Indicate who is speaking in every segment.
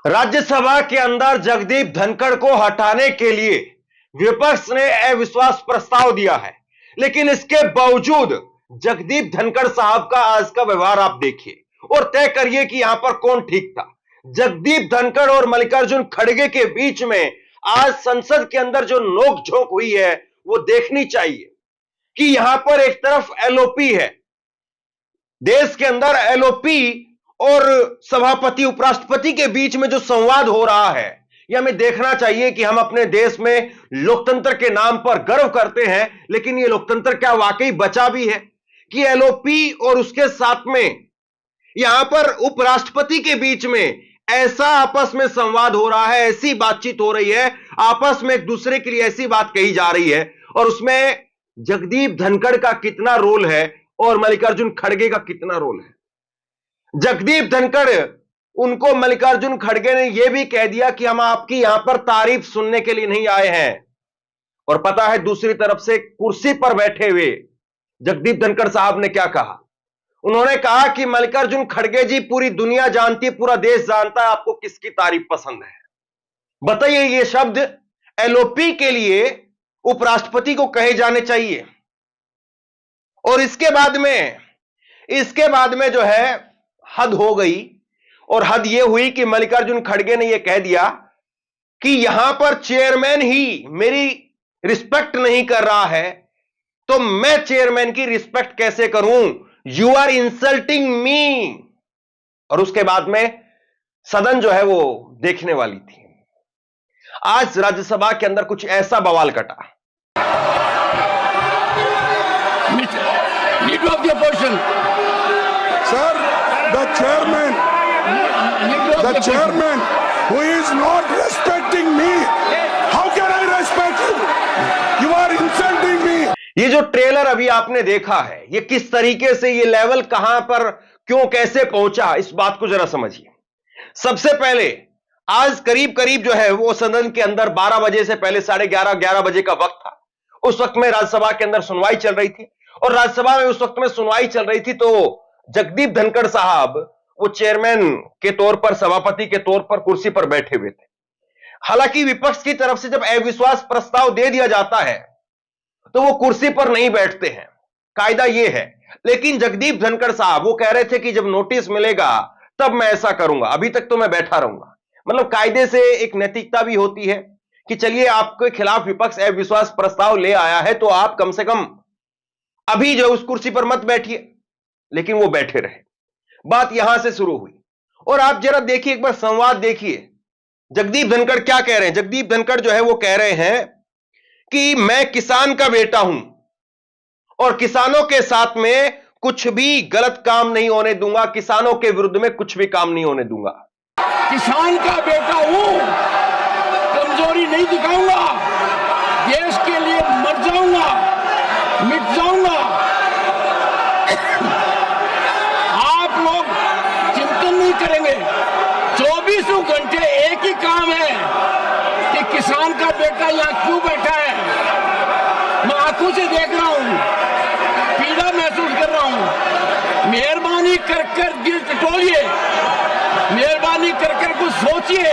Speaker 1: राज्यसभा के अंदर जगदीप धनखड़ को हटाने के लिए विपक्ष ने अविश्वास प्रस्ताव दिया है, लेकिन इसके बावजूद जगदीप धनखड़ साहब का आज का व्यवहार आप देखिए और तय करिए कि यहां पर कौन ठीक था। जगदीप धनखड़ और मल्लिकार्जुन खड़गे के बीच में आज संसद के अंदर जो नोकझोंक हुई है वो देखनी चाहिए कि यहां पर एक तरफ एलओपी है, देश के अंदर एलओपी और सभापति उपराष्ट्रपति के बीच में जो संवाद हो रहा है, यह हमें देखना चाहिए कि हम अपने देश में लोकतंत्र के नाम पर गर्व करते हैं, लेकिन यह लोकतंत्र क्या वाकई बचा भी है कि एलओपी और उसके साथ में यहां पर उपराष्ट्रपति के बीच में ऐसा आपस में संवाद हो रहा है, ऐसी बातचीत हो रही है, आपस में एक दूसरे के लिए ऐसी बात कही जा रही है और उसमें जगदीप धनखड़ का कितना रोल है और मल्लिकार्जुन खड़गे का कितना रोल है। जगदीप धनखड़, उनको मल्लिकार्जुन खड़गे ने यह भी कह दिया कि हम आपकी यहां पर तारीफ सुनने के लिए नहीं आए हैं। और पता है दूसरी तरफ से कुर्सी पर बैठे हुए जगदीप धनखड़ साहब ने क्या कहा? उन्होंने कहा कि मल्लिकार्जुन खड़गे जी, पूरी दुनिया जानती है, पूरा देश जानता है आपको किसकी तारीफ पसंद है। बताइए, ये शब्द एलओपी के लिए उपराष्ट्रपति को कहे जाने चाहिए। और इसके बाद में जो है हद हो गई, और हद यह हुई कि मल्लिकार्जुन खड़गे ने यह कह दिया कि यहां पर चेयरमैन ही मेरी रिस्पेक्ट नहीं कर रहा है तो मैं चेयरमैन की रिस्पेक्ट कैसे करूं? You are insulting me. और उसके बाद में सदन जो है वो देखने वाली थी। आज राज्यसभा के अंदर कुछ ऐसा बवाल कटा।
Speaker 2: Leader of the opposition.
Speaker 3: Sir, the chairman who is not respecting me, how can I respect you? You are insulting me.
Speaker 1: ये जो ट्रेलर अभी आपने देखा है, ये किस तरीके से, ये लेवल कहां पर, क्यों, कैसे पहुंचा, इस बात को जरा समझिए। सबसे पहले आज करीब जो है वो सदन के अंदर 12 बजे से पहले 11:30 बजे का वक्त था। उस वक्त में राज्यसभा के अंदर सुनवाई चल रही थी और राज्यसभा में उस वक्त में सुनवाई चल रही थी तो जगदीप धनखड़ साहब वो चेयरमैन के तौर पर, सभापति के तौर पर कुर्सी पर बैठे हुए थे। हालांकि विपक्ष की तरफ से जब अविश्वास प्रस्ताव दे दिया जाता है तो वो कुर्सी पर नहीं बैठते हैं, कायदा ये है। लेकिन जगदीप धनखड़ साहब वो कह रहे थे कि जब नोटिस मिलेगा तब मैं ऐसा करूंगा, अभी तक तो मैं बैठा रहूंगा। मतलब कायदे से एक नैतिकता भी होती है कि चलिए आपके खिलाफ विपक्ष अविश्वास प्रस्ताव ले आया है तो आप कम से कम अभी जो उस कुर्सी पर मत बैठिए, लेकिन वो बैठे रहे। बात यहां से शुरू हुई और आप जरा देखिए, एक बार संवाद देखिए। जगदीप धनखड़ क्या कह रहे हैं? जगदीप धनखड़ जो है वो कह रहे हैं कि मैं किसान का बेटा हूं और किसानों के साथ में कुछ भी गलत काम नहीं होने दूंगा, किसानों के विरुद्ध में कुछ भी काम नहीं होने दूंगा।
Speaker 2: किसान का बेटा हूं, कमजोरी नहीं दिखाऊंगा, देश के लिए मर जाऊंगा, मिट जाऊंगा। आप लोग चिंतन नहीं करेंगे, 24 घंटे एक ही काम है कि किसान का बेटा यहां क्यों बैठा है। मैं आंखों से देख रहा हूं, पीड़ा महसूस कर रहा हूं। मेहरबानी कर दिल टटोलिए, मेहरबानी कर कुछ सोचिए।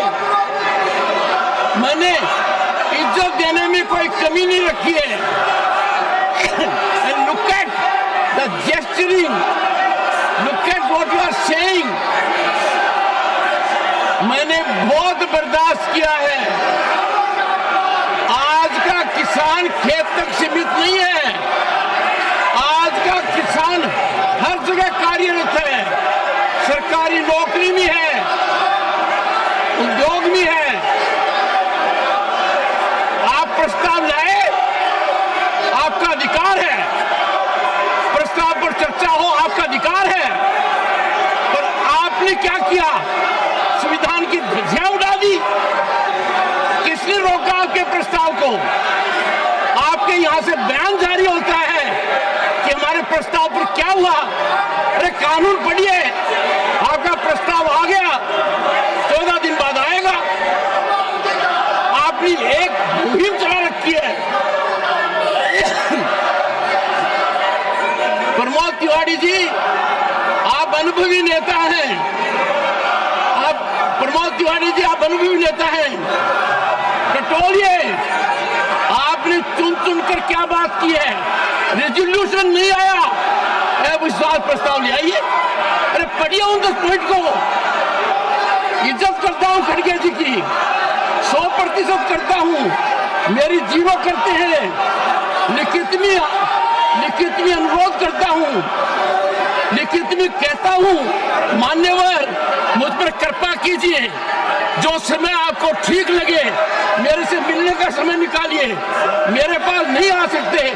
Speaker 2: मैंने इज्जत देने में कोई कमी नहीं रखी है। And look at the gesturing, look at what you are saying. मैंने बहुत बर्दाश्त किया है। आज का किसान खेत तक सीमित नहीं है, आज का किसान हर जगह कार्यरत है, सरकारी नौकरी में है, उद्योग में है। आप प्रस्ताव लाए, आपका अधिकार है, प्रस्ताव पर चर्चा हो आपका अधिकार है, पर आपने क्या किया? संविधान की धज्जियां उड़ा दी। किसने रोका आपके प्रस्ताव को? आपके यहां से बयान जारी होता है कि हमारे प्रस्ताव पर क्या हुआ। अरे कानून पढ़िए, आपका प्रस्ताव आ गया, 14 दिन बाद आएगा। आपने एक मुहिम चला रखी है। प्रमोद तिवारी जी, आप अनुभवी नेता हैं, आप प्रमोद तिवारी तिवारी जी आप अनुभवी नेता हैं, टटोलिए, आपने चुन चुन कर क्या बात की है? रेजोल्यूशन नहीं आया, अविश्वास प्रस्ताव ले आइए। अरे पढ़िए उन 10 पॉइंट को। इज्जत करता हूं खड़गे जी की, 100% करता हूं, मेरी जीवो करते हैं, लिखित में अनुरोध करता हूं, लिखित में कहता हूं, मान्यवर मुझ पर कृपा कीजिए, जो समय आपको ठीक लगे मेरे से मिलने का समय निकालिए। मेरे पास नहीं आ सकते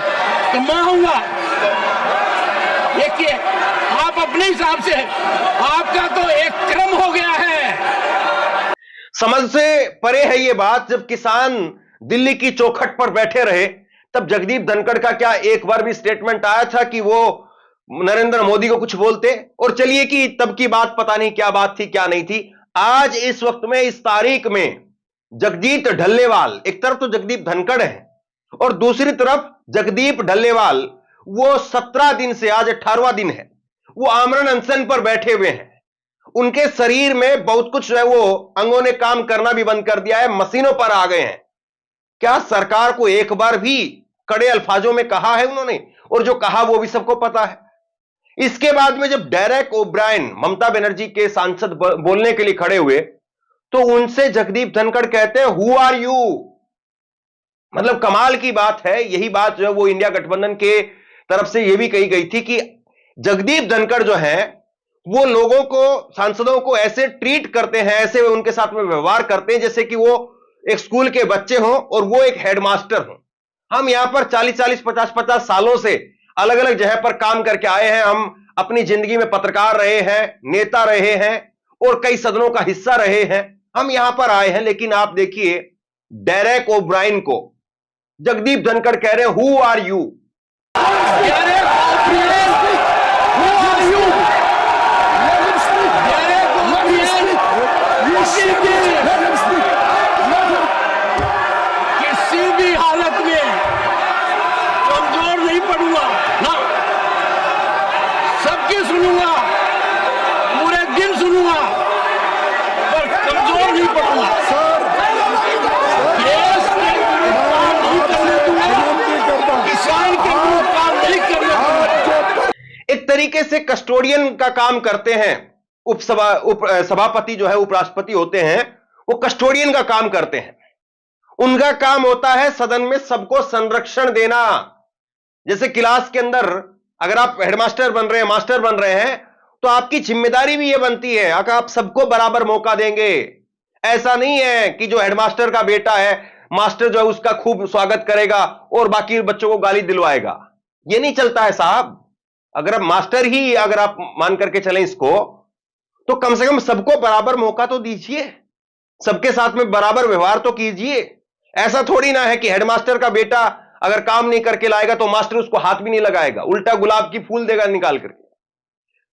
Speaker 2: तो मैं आऊंगा। देखिए आप अपने हिसाब से, आपका तो एक क्रम हो गया है।
Speaker 1: समझ से परे है ये बात। जब किसान दिल्ली की चौखट पर बैठे रहे तब जगदीप धनखड़ का क्या एक बार भी स्टेटमेंट आया था कि वो नरेंद्र मोदी को कुछ बोलते? और चलिए कि तब की बात पता नहीं क्या बात थी क्या नहीं थी। आज इस वक्त में, इस तारीख में जगजीत ढल्लेवाल, एक तरफ तो जगदीप धनखड़ है और दूसरी तरफ जगदीप ढल्लेवाल, वो 17 दिन से, आज 18वां दिन है, वो आमरण अनशन पर बैठे हुए हैं। उनके शरीर में बहुत कुछ जो है वो अंगों ने काम करना भी बंद कर दिया है, मशीनों पर आ गए हैं। क्या सरकार को एक बार भी कड़े अल्फाजों में कहा है उन्होंने? और जो कहा वो भी सबको पता है। इसके बाद में जब डेरेक ओब्रायन, ममता बनर्जी के सांसद, बोलने के लिए खड़े हुए तो उनसे जगदीप धनखड़ कहते हैं हु आर यू। मतलब कमाल की बात है। यही बात जो है वो इंडिया गठबंधन के तरफ से यह भी कही गई थी कि जगदीप धनखड़ जो है वो लोगों को, सांसदों को ऐसे ट्रीट करते हैं, ऐसे उनके साथ में व्यवहार करते हैं जैसे कि वो एक स्कूल के बच्चे हों और वो एक हेडमास्टर हों। हम यहां पर 40-40, 50-50 सालों से अलग अलग जगह पर काम करके आए हैं। हम अपनी जिंदगी में पत्रकार रहे हैं, नेता रहे हैं और कई सदनों का हिस्सा रहे हैं। हम यहां पर आए हैं, लेकिन आप देखिए डेरेक ओब्रायन को जगदीप धनखड़ कह रहे हैं हु आर यू।
Speaker 2: किसी भी हालत में कमजोर नहीं पड़ूंगा ना, सबकी सुनूंगा, पूरे दिन सुनूंगा, पर कमजोर नहीं पड़ूंगा। देश के विरुद्ध काम नहीं करने दूंगा, किसान के विरुद्ध काम नहीं करने दूंगा।
Speaker 1: एक तरीके से कस्टोडियन का काम करते हैं सभापति जो है, उपराष्ट्रपति होते हैं, वो कस्टोडियन का काम करते हैं। उनका काम होता है सदन में सबको संरक्षण देना। जैसे क्लास के अंदर अगर आप हेडमास्टर बन रहे हैं, मास्टर बन रहे हैं, तो आपकी जिम्मेदारी भी यह बनती है अगर आप सबको बराबर मौका देंगे। ऐसा नहीं है कि जो हेडमास्टर का बेटा है, मास्टर जो है उसका खूब स्वागत करेगा और बाकी बच्चों को गाली दिलवाएगा। यह नहीं चलता है साहब। अगर आप मास्टर ही अगर आप मान करके चलें इसको, तो कम से कम सबको बराबर मौका तो दीजिए, सबके साथ में बराबर व्यवहार तो कीजिए। ऐसा थोड़ी ना है कि हेडमास्टर का बेटा अगर काम नहीं करके लाएगा तो मास्टर उसको हाथ भी नहीं लगाएगा, उल्टा गुलाब की फूल देगा निकाल करके।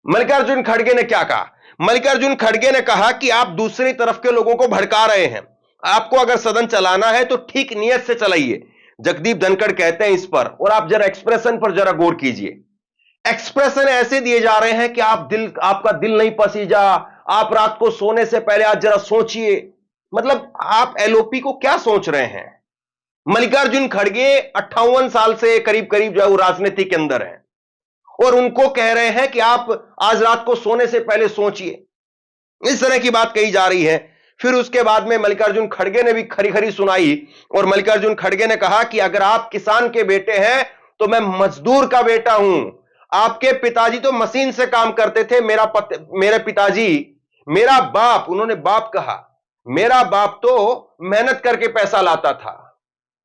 Speaker 1: मल्लिकार्जुन खड़गे ने क्या कहा? मल्लिकार्जुन खड़गे ने कहा कि आप दूसरी तरफ के लोगों को भड़का रहे हैं, आपको अगर सदन चलाना है तो ठीक नियत से चलाइए। जगदीप धनखड़ कहते हैं इस पर, और आप जरा एक्सप्रेशन पर जरा गौर कीजिए। एक्सप्रेशन ऐसे दिए जा रहे हैं कि आपका दिल नहीं पसीजा, आप रात को सोने से पहले आज जरा सोचिए। मतलब आप एलओपी को क्या सोच रहे हैं? मल्लिकार्जुन खड़गे 58 साल से करीब करीब जो है वो राजनीति के अंदर है और उनको कह रहे हैं कि आप आज रात को सोने से पहले सोचिए। इस तरह की बात कही जा रही है। फिर उसके बाद में मल्लिकार्जुन खड़गे ने भी खरी खरी सुनाई और मल्लिकार्जुन खड़गे ने कहा कि अगर आप किसान के बेटे हैं तो मैं मजदूर का बेटा हूं। आपके पिताजी तो मशीन से काम करते थे, मेरे पिताजी, मेरा बाप, उन्होंने बाप कहा, मेरा बाप तो मेहनत करके पैसा लाता था।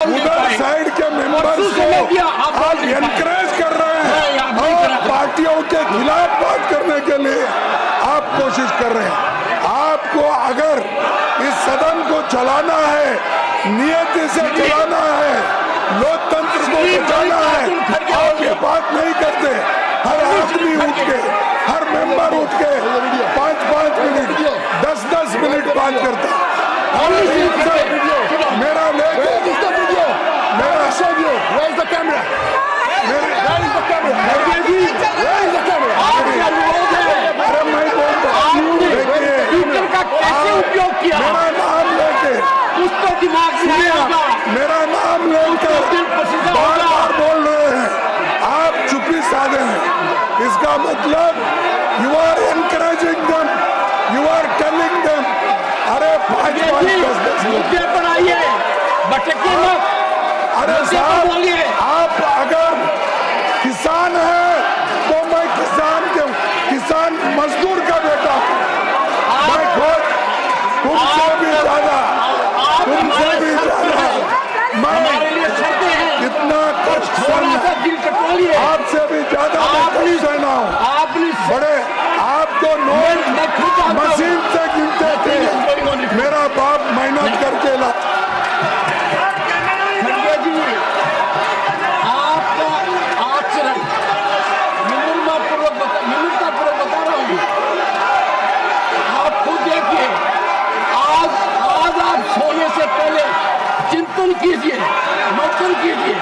Speaker 3: उधर साइड के मेंबर्स को आप एनकरेज कर रहे हैं और पार्टियों के खिलाफ बात करने के लिए आप कोशिश कर रहे हैं। आपको अगर इस सदन को चलाना है, नियति से चलाना है, लोकतंत्र को बचाना है, आप ये बात नहीं करते। हर आदमी उठ के, हर मेंबर उठ के 5-5 मिनट, 10-10 मिनट बात करता। मेरा लेके अरे मैं बोलता, देखिए
Speaker 2: स्पीकर का कैसे उपयोग किया?
Speaker 3: मेरा नाम लेके,
Speaker 2: कुछ तो दिमाग में आया होगा।
Speaker 3: मेरा नाम लेकर
Speaker 2: दिल पसीजा
Speaker 3: बार
Speaker 2: होगा।
Speaker 3: बार बोल रहे हैं, आप चुप्पी साधे हैं। इसका मतलब you are encouraging them, you are telling them, अरे 5-5, 10-10
Speaker 2: मुद्दे पर आइए, भटकिए मत।
Speaker 3: अरे
Speaker 2: मुद्दे पर
Speaker 3: साहब,
Speaker 2: बोलिए।
Speaker 3: आप अगर किसान हैं तो मैं किसान मजदूर का बेटा हूं। मैं खुद तुमसे भी ज्यादा
Speaker 2: हमारे लिए शर्तें हैं।
Speaker 3: इतना कष्ट
Speaker 2: थोड़ा सा दिल कटोलिए।
Speaker 3: आपसे भी ज्यादा मैं कष्ट सहना हूं।
Speaker 2: आपने
Speaker 3: बड़े आप तो नोट
Speaker 2: मैं खुद जानता हूं।
Speaker 3: मशीन से गिनते थे, मेरा बाप मेहनत करके ला।
Speaker 2: खड़गे जी, आपका आचरण विनम्रतापूर्वक बता रहा हूँ। आप खुद देखिए, आज आप सोने से पहले चिंतन कीजिए, मंथन कीजिए।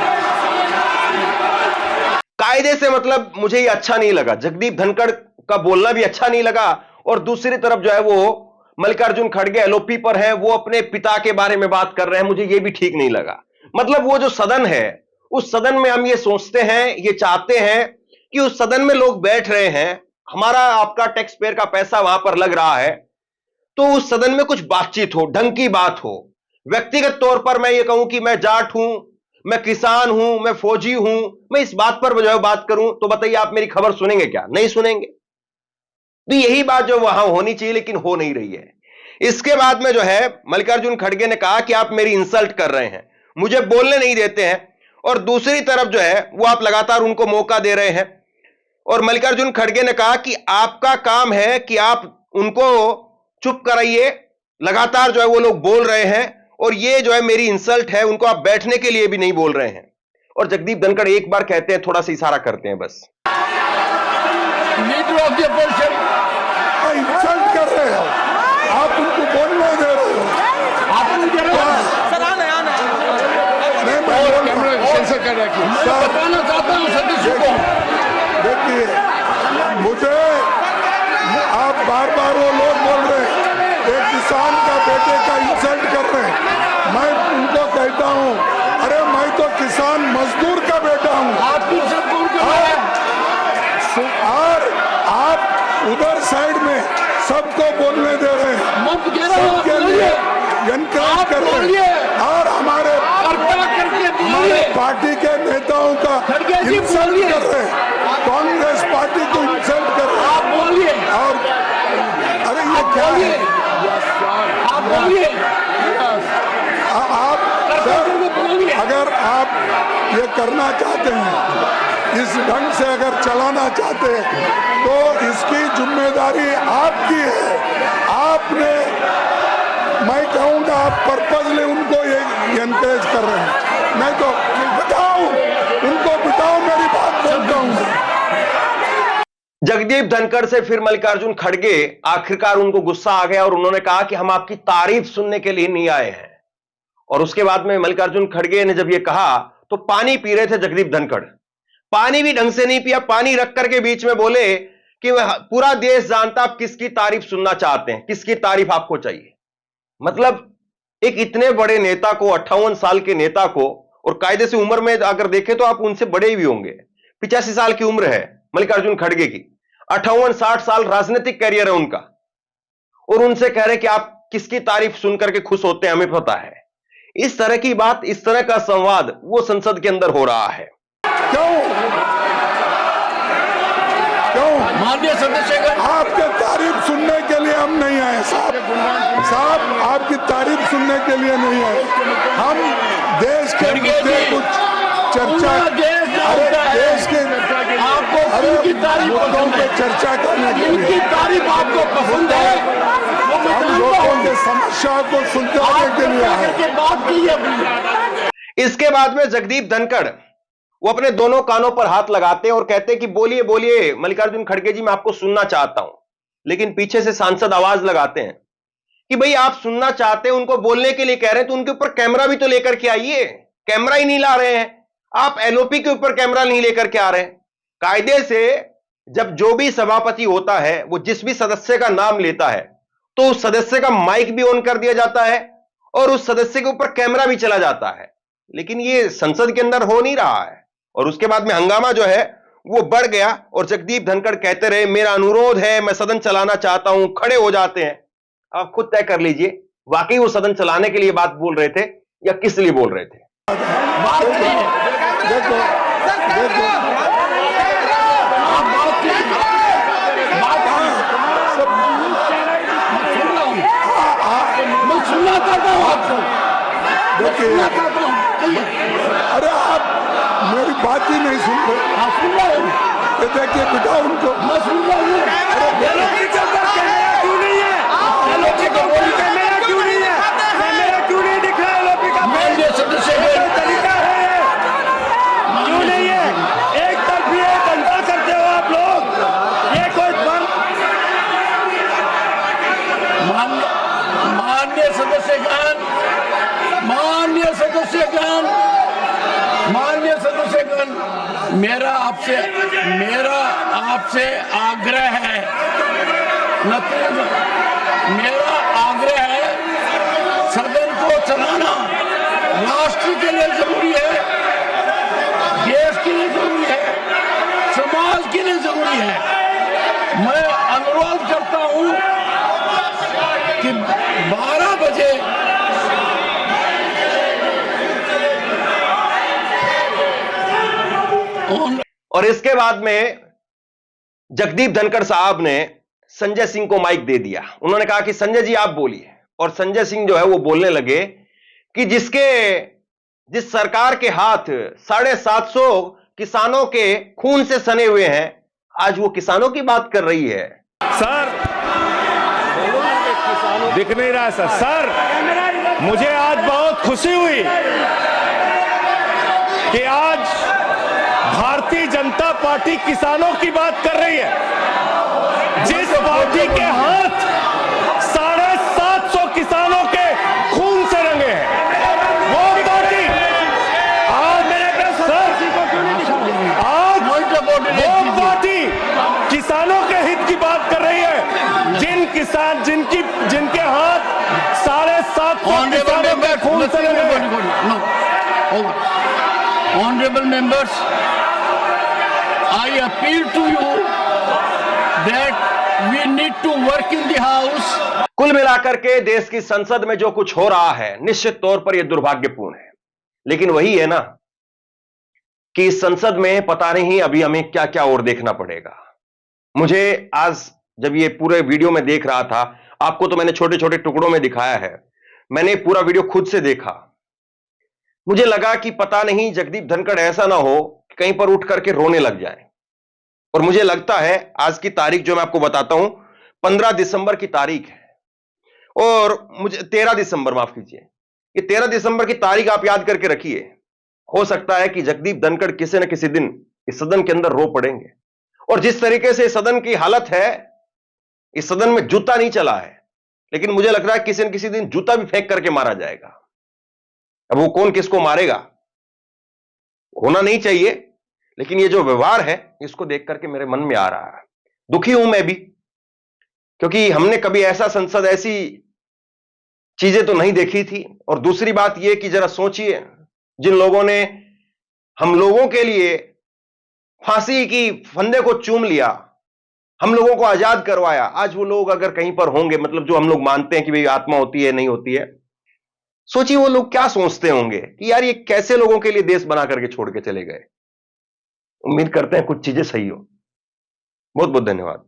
Speaker 1: कायदे से मतलब मुझे ये अच्छा नहीं लगा, जगदीप धनखड़ का बोलना भी अच्छा नहीं लगा। और दूसरी तरफ जो है वो मल्लिकार्जुन खड़गे एलओपी पर है, वो अपने पिता के बारे में बात कर रहे हैं, मुझे ये भी ठीक नहीं लगा। मतलब वो जो सदन है, उस सदन में हम ये सोचते हैं, ये चाहते हैं कि उस सदन में लोग बैठ रहे हैं, हमारा आपका टैक्स पेयर का पैसा वहां पर लग रहा है, तो उस सदन में कुछ बातचीत हो, ढंग की बात हो। व्यक्तिगत तौर पर मैं ये कहूं कि मैं जाट हूं, मैं किसान हूं, मैं फौजी हूं, मैं इस बात पर जो है बात करूं, तो बताइए आप मेरी खबर सुनेंगे क्या? नहीं सुनेंगे। तो यही बात जो वहां होनी चाहिए, लेकिन हो नहीं रही है। इसके बाद में जो है मल्लिकार्जुन खड़गे ने कहा कि आप मेरी इंसल्ट कर रहे हैं, मुझे बोलने नहीं देते हैं, और दूसरी तरफ जो है वो आप लगातार उनको मौका दे रहे हैं। और मल्लिकार्जुन खड़गे ने कहा कि आपका काम है कि आप उनको चुप कराइए, लगातार जो है वो लोग बोल रहे हैं, और ये जो है मेरी इंसल्ट है, उनको आप बैठने के लिए भी नहीं बोल रहे हैं। और जगदीप धनखड़ एक बार कहते हैं, थोड़ा सा इशारा करते हैं बस।
Speaker 2: Leader of the opposition,
Speaker 3: insult कर रहे हो, आप उनको बोलने दे रहे हो।
Speaker 2: आप नहीं दे रहे हो।
Speaker 3: नहीं, मैं बोल रहा हूं।
Speaker 2: मैं बताना चाहता हूं सदस्यों को,
Speaker 3: देखिए, मुझे आप बार बार वो लोग बोल रहे हैं, एक किसान का बेटे का इंसल्ट कर रहे हैं। मैं उनको कहता हूं, अरे मैं तो किसान मजदूर का बेटा हूं।
Speaker 2: आप फिर से कौन कर रहे हैं?
Speaker 3: और आप उधर साइड में सबको बोलने दे रहे हैं,
Speaker 2: मुफ्त कह रहे हो,
Speaker 3: सबके लिए एनकरेज कर रहे हैं, और हमारे
Speaker 2: कृपया करके
Speaker 3: हमारे
Speaker 2: बोलिए।
Speaker 3: पार्टी के नेताओं का
Speaker 2: खड़गे जी
Speaker 3: इंसल्ट
Speaker 2: बोलिए।
Speaker 3: कर रहे हैं, कांग्रेस पार्टी को इंसल्ट कर रहे हैं।
Speaker 2: आप बोलिए,
Speaker 3: और अरे ये क्या है?
Speaker 2: आप बोलिए,
Speaker 3: आप सर,
Speaker 2: बोलिए।
Speaker 3: अगर आप ये करना चाहते हैं, इस ढंग से अगर चलाना चाहते हैं, तो इसकी जिम्मेदारी आपकी है। आपने, मैं कहूँगा आप पर्पजली उनको ये एनकरेज कर रहे हैं। नहीं तो बिठाओ उनको, बिठाओ, मेरी बात बोलता हूँ।
Speaker 1: जगदीप धनखड़ से फिर मल्लिकार्जुन खड़गे आखिरकार उनको गुस्सा आ गया, और उन्होंने कहा कि हम आपकी तारीफ सुनने के लिए नहीं आए हैं। और उसके बाद में मल्लिकार्जुन खड़गे ने जब ये कहा, तो पानी पी रहे थे जगदीप धनखड़, पानी भी ढंग से नहीं पिया, पानी रख करके बीच में बोले कि पूरा देश जानता आप किसकी तारीफ सुनना चाहते हैं, किसकी तारीफ आपको चाहिए। मतलब एक इतने बड़े नेता को, 58 साल के नेता को, और कायदे से उम्र में अगर देखें तो आप उनसे बड़े भी होंगे, 85 साल की उम्र है मल्लिकार्जुन खड़गे की, 58-60 साल राजनीतिक कैरियर है उनका, और उनसे कह रहे कि आप किसकी तारीफ सुनकर के खुश होते हैं, हमें पता है। इस तरह की बात, इस तरह का संवाद वो संसद के अंदर हो रहा है।
Speaker 3: क्यों
Speaker 2: माननीय सदस्य,
Speaker 3: आपके तारीफ सुनने के लिए हम नहीं आए साहब, आपकी तारीफ सुनने के लिए नहीं आए। हम देश के मुद्दे कुछ चर्चा, देश के
Speaker 2: आपको
Speaker 3: अरे
Speaker 2: तारीफ
Speaker 3: मुद्दों पे चर्चा करने के
Speaker 2: इनकी
Speaker 3: लिए,
Speaker 2: तारीफ आपको पसंद है,
Speaker 3: हम लोगों के समस्या को सुलझाने के लिए आए।
Speaker 2: बात की है।
Speaker 1: इसके बाद में जगदीप धनखड़ वो अपने दोनों कानों पर हाथ लगाते हैं और कहते हैं कि बोलिए बोलिए मल्लिकार्जुन खड़गे जी, मैं आपको सुनना चाहता हूं। लेकिन पीछे से सांसद आवाज लगाते हैं कि भाई आप सुनना चाहते हैं, उनको बोलने के लिए कह रहे हैं, तो उनके ऊपर कैमरा भी तो लेकर के आइए। कैमरा ही नहीं ला रहे हैं आप, एलओपी के ऊपर कैमरा नहीं लेकर के आ रहे हैं। कायदे से जब जो भी सभापति होता है, वो जिस भी सदस्य का नाम लेता है, तो उस सदस्य का माइक भी ऑन कर दिया जाता है और उस सदस्य के ऊपर कैमरा भी चला जाता है। लेकिन ये संसद के अंदर हो नहीं रहा है। और उसके बाद में हंगामा जो है वो बढ़ गया और जगदीप धनखड़ कहते रहे मेरा अनुरोध है, मैं सदन चलाना चाहता हूं, खड़े हो जाते हैं। आप खुद तय कर लीजिए, वाकई वो सदन चलाने के लिए बात बोल रहे थे या किस लिए बोल रहे थे?
Speaker 3: अरे आप मेरी बात ही नहीं सुन रहे। देखिए बिठा उनको।
Speaker 2: माननीय सदस्यगण, मेरा आपसे आग्रह है, मेरा आग्रह है, सदन को चलाना राष्ट्र के लिए जरूरी है, देश के लिए जरूरी है, समाज के लिए जरूरी है। मैं अनुरोध करता हूं कि 12 बजे
Speaker 1: और इसके बाद में जगदीप धनखड़ साहब ने संजय सिंह को माइक दे दिया। उन्होंने कहा कि संजय जी आप बोलिए। और संजय सिंह जो है वो बोलने लगे कि जिस सरकार के हाथ 750 किसानों के खून से सने हुए हैं, आज वो किसानों की बात कर रही है।
Speaker 4: सर दिख नहीं रहा सर, मुझे आज बहुत खुशी हुई कि आज भारतीय जनता पार्टी किसानों की बात कर रही है। जिस पार्टी के हाथ 750 किसानों के खून से रंगे हैं, वो पार्टी वो पार्टी किसानों के हित की बात कर रही है। जिनके हाथ 750 किसानों के खून से रंगे हैं।
Speaker 2: Honorable members, I appeal to you that we need to work in the house.
Speaker 1: कुल मिलाकर के देश की संसद में जो कुछ हो रहा है निश्चित तौर पर यह दुर्भाग्यपूर्ण है। लेकिन वही है ना कि इस संसद में पता नहीं अभी हमें क्या क्या और देखना पड़ेगा। मुझे आज जब ये पूरे वीडियो में देख रहा था, आपको तो मैंने छोटे छोटे टुकड़ों में दिखाया है, मैंने पूरा वीडियो खुद से देखा। मुझे लगा कि पता नहीं जगदीप धनखड़ ऐसा ना हो कि कहीं पर उठ करके रोने लग जाए। और मुझे लगता है आज की तारीख जो मैं आपको बताता हूं 15 दिसंबर की तारीख है। और मुझे 13 दिसंबर माफ कीजिए, ये 13 दिसंबर की तारीख आप याद करके रखिए। हो सकता है कि जगदीप धनखड़ किसी न किसी दिन इस सदन के अंदर रो पड़ेंगे। और जिस तरीके से सदन की हालत है, इस सदन में जूता नहीं चला है, लेकिन मुझे लग रहा है किसी न किसी दिन जूता भी फेंक करके मारा जाएगा। अब वो कौन किसको मारेगा होना नहीं चाहिए, लेकिन ये जो व्यवहार है इसको देख करके मेरे मन में आ रहा है। दुखी हूं मैं भी, क्योंकि हमने कभी ऐसा संसद ऐसी चीजें तो नहीं देखी थी। और दूसरी बात यह कि जरा सोचिए, जिन लोगों ने हम लोगों के लिए फांसी की फंदे को चूम लिया, हम लोगों को आजाद करवाया, आज वो लोग अगर कहीं पर होंगे, मतलब जो हम लोग मानते हैं कि भाई आत्मा होती है नहीं होती है, सोचिए वो लोग क्या सोचते होंगे कि यार ये कैसे लोगों के लिए देश बना करके छोड़ के चले गए। उम्मीद करते हैं कुछ चीजें सही हो। बहुत बहुत धन्यवाद।